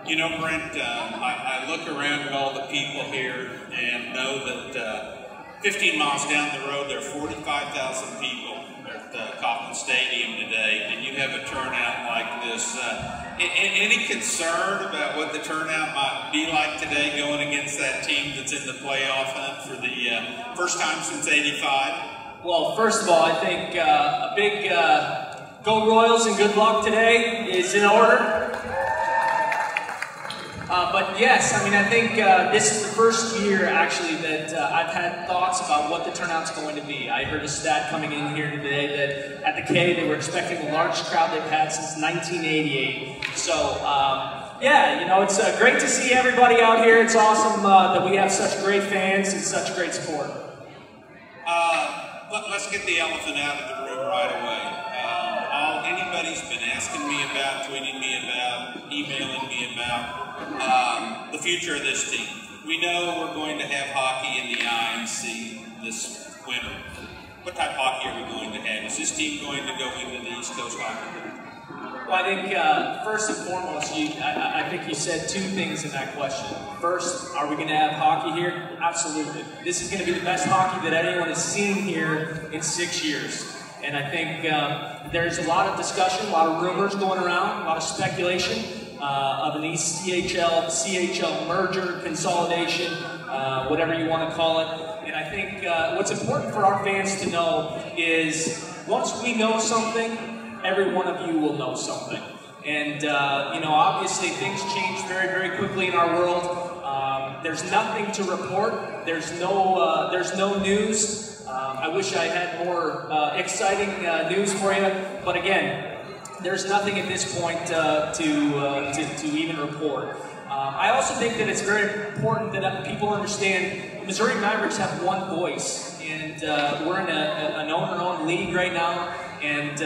You know, Brent, I look around at all the people here and know that 15 miles down the road, there are 45,000 people at Kauffman Stadium today, and you have a turnout like this. Any concern about what the turnout might be like today going against that team that's in the playoff hunt for the first time since '85? Well, first of all, I think a big go Royals and good luck today is in order. But yes, I mean, I think this is the first year, actually, that I've had thoughts about what the turnout's going to be. I heard a stat coming in here today that at the K, they were expecting the largest crowd they've had since 1988. So, yeah, you know, it's great to see everybody out here. It's awesome that we have such great fans and such great support. Let's get the elephant out of the room right away. All anybody's been asking me about, tweeting me about, emailing me about the future of this team. We know we're going to have hockey in the INC this winter. What type of hockey are we going to have? Is this team going to go into the East Coast Hockey League? Well, I think first and foremost, I think you said two things in that question. First, are we going to have hockey here? Absolutely. This is going to be the best hockey that anyone has seen here in 6 years. And I think there's a lot of discussion, a lot of rumors going around, a lot of speculation of an East CHL merger, consolidation, whatever you want to call it. And I think what's important for our fans to know is once we know something, every one of you will know something. And, you know, obviously things change very, very quickly in our world. There's nothing to report. There's no news. I wish I had more exciting news for you. But again, there's nothing at this point to even report. I also think that it's very important that people understand Missouri Mavericks have one voice. And we're in an owner-owned league right now. And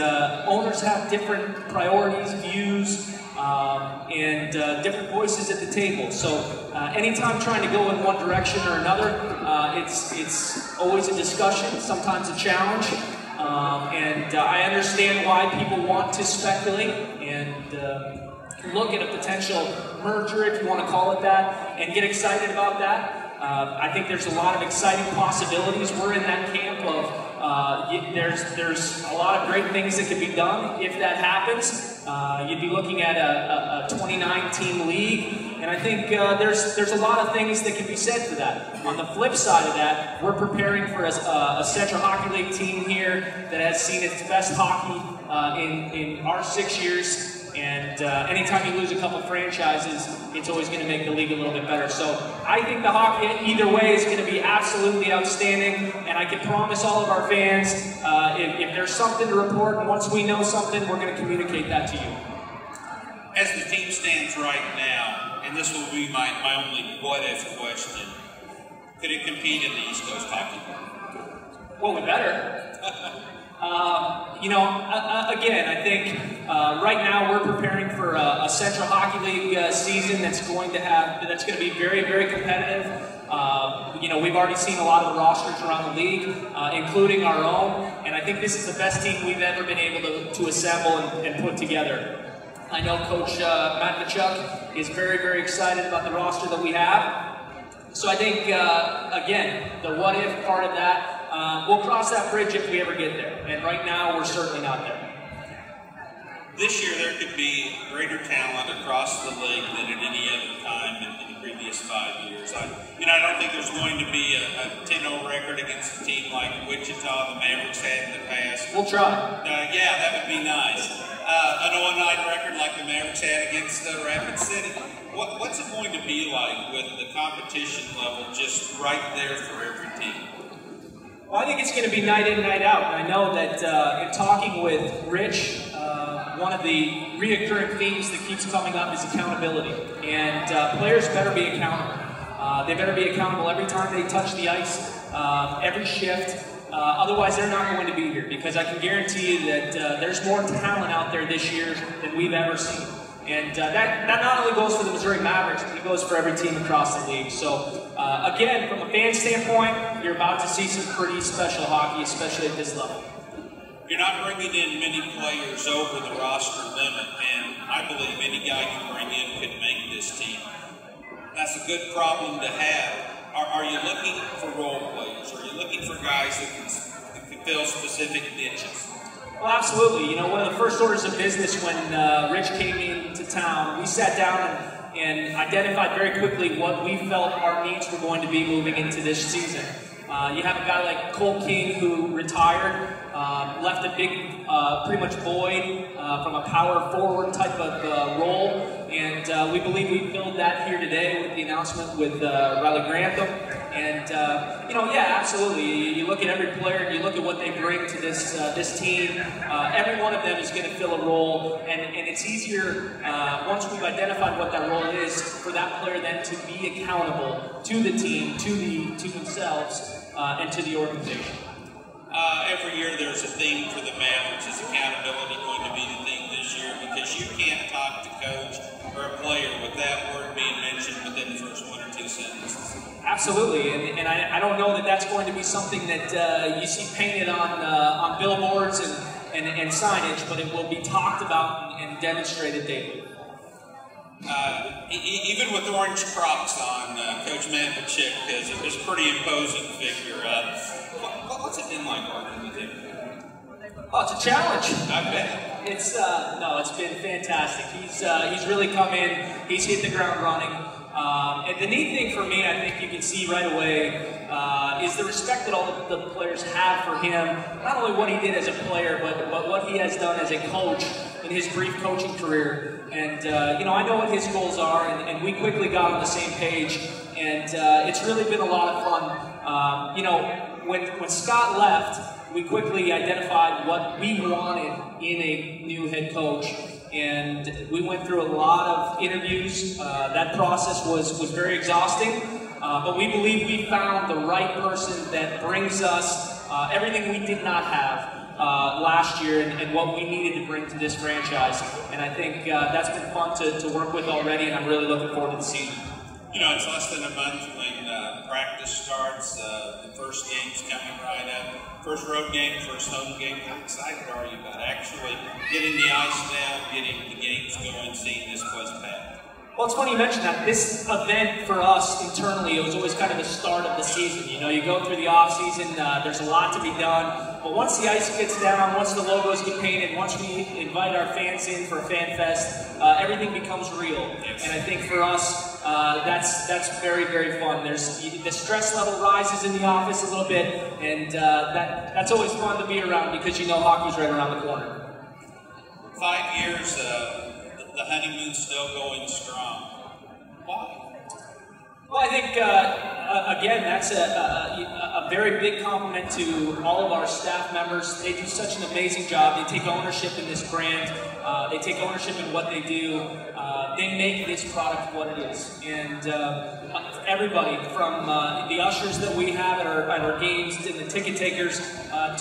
owners have different priorities, views, and different voices at the table. So anytime trying to go in one direction or another, it's always a discussion, sometimes a challenge. And I understand why people want to speculate and look at a potential merger, if you want to call it that, and get excited about that. I think there's a lot of exciting possibilities. We're in that camp of there's a lot of great things that could be done if that happens. You'd be looking at a 29-team league, and I think there's a lot of things that can be said for that. On the flip side of that, we're preparing for a Central Hockey League team here that has seen its best hockey in our 6 years. And anytime you lose a couple franchises, it's always going to make the league a little bit better. So I think the hockey either way is going to be absolutely outstanding. And I can promise all of our fans, if there's something to report, and once we know something, we're going to communicate that to you. As the team stands right now, and this will be my only what-if question, could it compete in the East Coast Hockey League? Well, we better. You know, again, I think right now we're preparing for a Central Hockey League season that's going to be very, very competitive. You know, we've already seen a lot of the rosters around the league, including our own, and I think this is the best team we've ever been able to assemble and put together. I know Coach Matt Tkachuk is very, very excited about the roster that we have. So I think, again, the what-if part of that, we'll cross that bridge if we ever get there. And right now, we're certainly not there. This year, there could be greater talent across the league than at any other time in the previous 5 years. I don't think there's going to be a 10-0 record against a team like Wichita, the Mavericks had in the past. We'll try. Yeah, that would be nice. An 0-9 record like the Mavericks had against Rapid City. What's it going to be like with the competition level just right there for every team? Well, I think it's going to be night in, night out. And I know that in talking with Rich, one of the reoccurring themes that keeps coming up is accountability. And players better be accountable. They better be accountable every time they touch the ice, every shift. Otherwise, they're not going to be here, because I can guarantee you that there's more talent out there this year than we've ever seen. And that not only goes for the Missouri Mavericks, but it goes for every team across the league. So, again, from a fan standpoint, you're about to see some pretty special hockey, especially at this level. You're not bringing in many players over the roster limit, and I believe any guy you bring in could make this That's a good problem to have. Are you looking for role players? Are you looking for guys that can fill specific niches? Well, absolutely. You know, one of the first orders of business when Rich came into town, we sat down and identified very quickly what we felt our needs were going to be moving into this season. You have a guy like Cole King who retired, left a big, pretty much void from a power forward type of role, and we believe we filled that here today with the announcement with Riley Grantham. And you know, yeah, absolutely. You look at every player, you look at what they bring to this team. Every one of them is going to fill a role, and it's easier once we've identified what that role is for that player then to be accountable to the team, to themselves, and to the organization. Every year there's a theme for the Mavericks. Is accountability going to be the theme this year? Because you can't talk to coach or a player with that word being mentioned within the first 1 or 2 sentences. Absolutely, and I don't know that that's going to be something that you see painted on billboards and signage, but it will be talked about and demonstrated daily. Even with orange Crocs on, Coach Mavericks is a pretty imposing figure. What's it been like working with him? Oh, it's a challenge. I bet. It's been fantastic. He's really come in. He's hit the ground running. And the neat thing for me, I think you can see right away, is the respect that all the players have for him. Not only what he did as a player, but what he has done as a coach in his brief coaching career. And you know, I know what his goals are, and we quickly got on the same page. And it's really been a lot of fun. You know, when Scott left, we quickly identified what we wanted in a new head coach. And we went through a lot of interviews. That process was very exhausting, but we believe we found the right person that brings us everything we did not have last year and what we needed to bring to this franchise. And I think that's been fun to work with already, and I'm really looking forward to the season. You know, it's less than a month when practice starts. The first game's coming right up. First road game, first home game. How excited are you about actually getting the ice down, getting the games going, seeing this place packed? Well, it's funny you mentioned that. This event for us internally, it was always kind of the start of the season. You know, you go through the off season, there's a lot to be done. But once the ice gets down, once the logos get painted, once we invite our fans in for a fan fest, everything becomes real. Yes. And I think for us, that's very, very fun. The stress level rises in the office a little bit, and that's always fun to be around because you know hockey's right around the corner. 5 years, the honeymoon's still going strong. Why? Well, I think, again, that's a very big compliment to all of our staff members. They do such an amazing job. They take ownership in this brand. They take ownership in what they do. They make this product what it is. And everybody, from the ushers that we have at our games, to the ticket takers,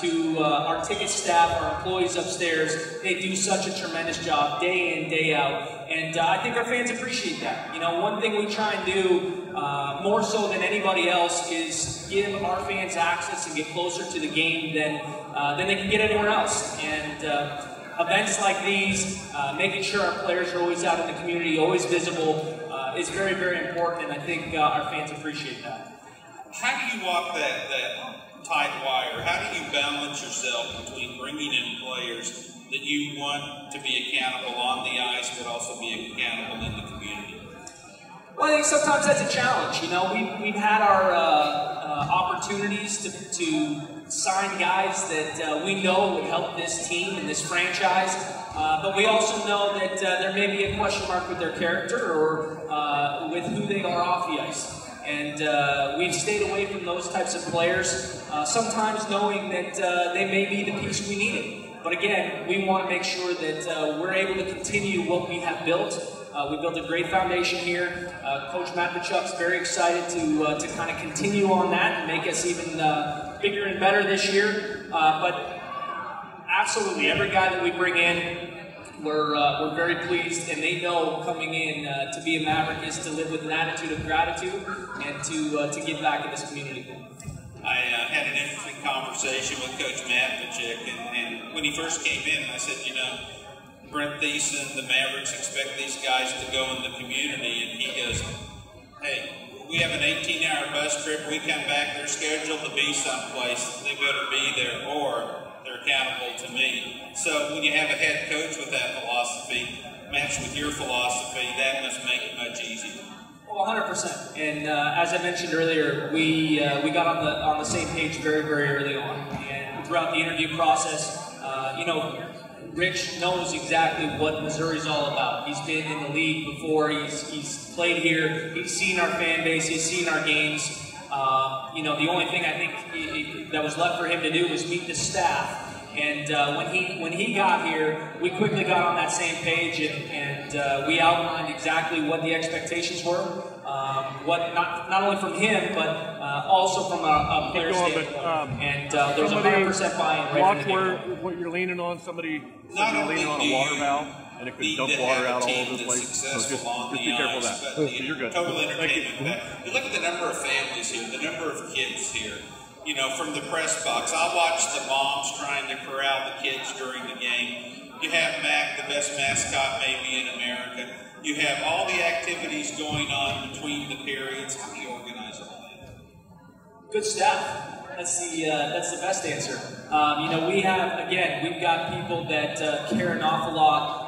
to our ticket staff, our employees upstairs, they do such a tremendous job day in, day out. And I think our fans appreciate that. You know, one thing we try and do more so than anybody else is give our fans access and get closer to the game than they can get anywhere else. And events like these, making sure our players are always out in the community, always visible, is very, very important, and I think our fans appreciate that. How do you walk that tight wire? How do you balance yourself between bringing in players that you want to be accountable on the ice, but also be accountable in the community? Well, I think sometimes that's a challenge. You know, we've had our opportunities to sign guys that we know would help this team and this franchise, but we also know that there may be a question mark with their character or with who they are off the ice. And we've stayed away from those types of players, sometimes knowing that they may be the piece we needed. But again, we want to make sure that we're able to continue what we have built. We built a great foundation here. Coach Matt Pachuck's very excited to kind of continue on that and make us even bigger and better this year. But absolutely, every guy that we bring in, we're very pleased, and they know coming in to be a Maverick is to live with an attitude of gratitude and to give back in this community. I had an interesting conversation with Coach Matt Pachuck, and when he first came in, I said, you know, Brent Thiessen, the Mavericks expect these guys to go in the community, and he goes, hey, have an 18-hour bus trip, we come back, they're scheduled to be someplace, they better be there, or they're accountable to me. So when you have a head coach with that philosophy, matched with your philosophy, that must make it much easier. Well, 100%. And as I mentioned earlier, we got on the same page very, very early on. And throughout the interview process, you know, Rich knows exactly what Missouri's all about. He's been in the league before. He's played here. He's seen our fan base. He's seen our games. You know, the only thing I think that was left for him to do was meet the staff. And when he got here, we quickly got on that same page, and we outlined exactly what the expectations were. What not only from him, but also from a player standpoint. And there's 100% buy-in right from the beginning. What you're leaning on, somebody leaning on a water valve, and it could dump water out all over the place. So just be careful of that. But you're good. Total entertainment. You look at the number of families here, the number of kids here. You know, from the press box, I watched the moms trying to corral the kids during the game. You have Mac, the best mascot maybe in America. You have all the activities going on between the periods. How do you organize all that? Good staff. That's the best answer. You know, we've got people that care an awful lot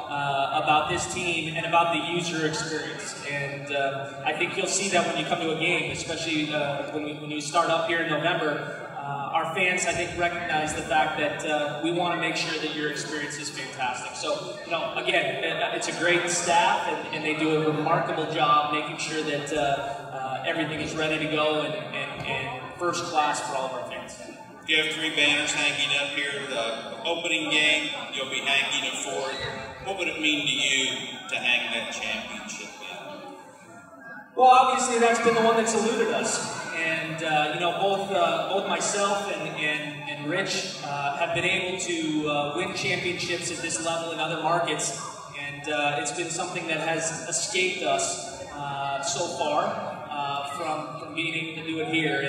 about this team and about the user experience. And I think you'll see that when you come to a game, especially when you start up here in November. Our fans, I think, recognize the fact that we want to make sure that your experience is fantastic. So, you know, again, it's a great staff, and they do a remarkable job making sure that everything is ready to go and first class for all of our fans. You have 3 banners hanging up here. The opening game, you'll be hanging it for it. What would it mean to you to hang that championship banner? Well, obviously that's been the one that's eluded us. And, you know, both myself and Rich have been able to win championships at this level in other markets. And it's been something that has escaped us so far from being able to do it here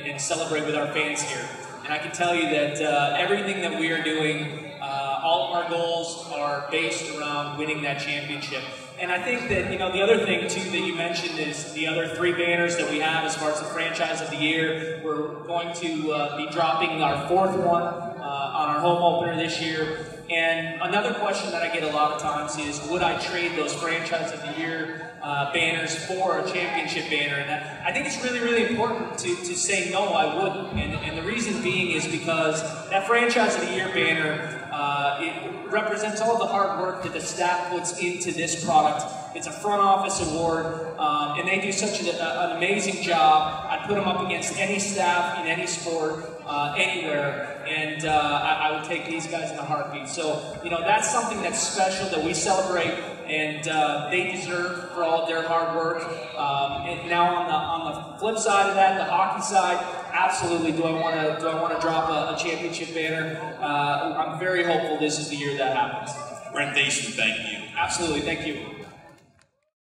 and celebrate with our fans here. And I can tell you that everything that we are doing, all of our goals are based around winning that championship. And I think that, you know, the other thing, too, that you mentioned is the other 3 banners that we have as far as the franchise of the year. We're going to be dropping our 4th one on our home opener this year. And another question that I get a lot of times is, would I trade those franchise of the year banners for a championship banner? And I think it's really, really important to say no, I wouldn't. And the reason being is because that franchise of the year banner, it represents all the hard work that the staff puts into this product. It's a front office award, and they do such an amazing job. I'd put them up against any staff in any sport, anywhere, and I would take these guys in a heartbeat. So, you know, that's something that's special that we celebrate, and they deserve for all of their hard work. And now on the flip side of that, the hockey side, absolutely. Do I want to drop a championship banner? I'm very hopeful this is the year that happens. Brent Thiessen, thank you. Absolutely, thank you.